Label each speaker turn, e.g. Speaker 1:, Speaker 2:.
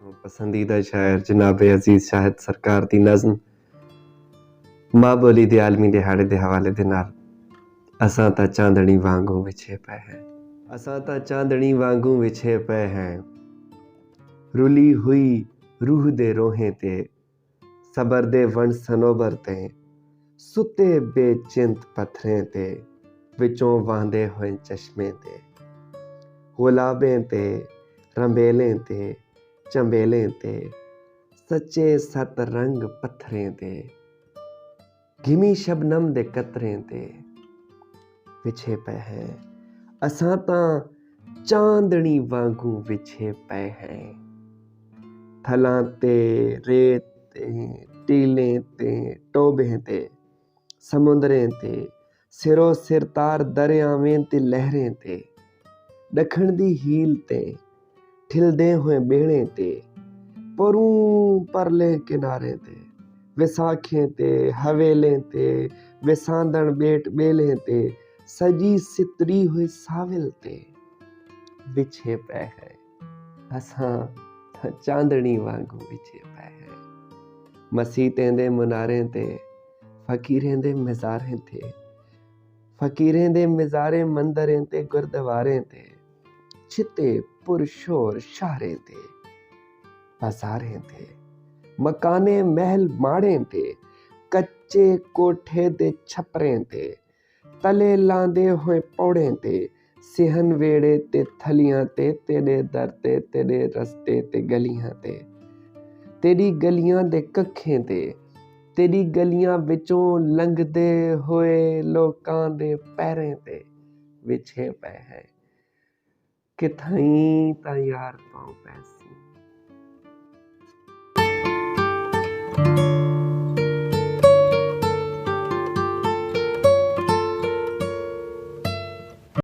Speaker 1: पसंदीदा शायर जनाब अजीज शाहिद सरकार दी नज़म माँ बोली दे आलमी दिहाड़े दे हवाले दे नाल असां तां चांदनी वांगू विछे पे हैं असां तां चांदनी वांगू विछे पे हैं रुली हुई रूह दे रोहें ते सबर दे वण सनोबर ते सुते बेचिंत पत्थरें ते विचों वहंदे होए चश्मे ते गुलाबें ते रंबेलें ते चंबेलें ते सच्चे सत रंग पत्थरें ते घिमी शबनम दे कतरें ते विछे पे हैं असां तां चांदनी वांगू विछे पे हैं थलां ते रेत ते टीलें ते टोबें ते समुंदरें ते सिरो सिरतार दरियावें ते लहरें ते ॾखण दी हील ते ठिलदे होए बेड़े ते परूं परले किनारे ते विसाखें ते हवेलें ते विसांदण बेट बेलें ते सजी सितरी हुई साविल ते विछे पे है असां चांदनी वांगू विछे पे है मसीतें दे मुनारें ते फकीरें दे मिज़ारें ते फकीरें दे मिज़ारें मंदरें ते गुरद्वारें ते छिते पुरशोर शाहरें ते बाजारें ते मकाने महल माड़ें ते कच्चे कोठे दे छपरें ते तले लांदे होए पौड़ें ते सिहन वेड़े ते थलियां ते तेरे दर ते तेरे रस्ते ते गलियां ते तेरी गलियां दे कखें ते तेरी गलियां विचों लंघदे होए लोकां दे पैरें ते विछे पे हैं किथाई तां यार पाऊं पैसी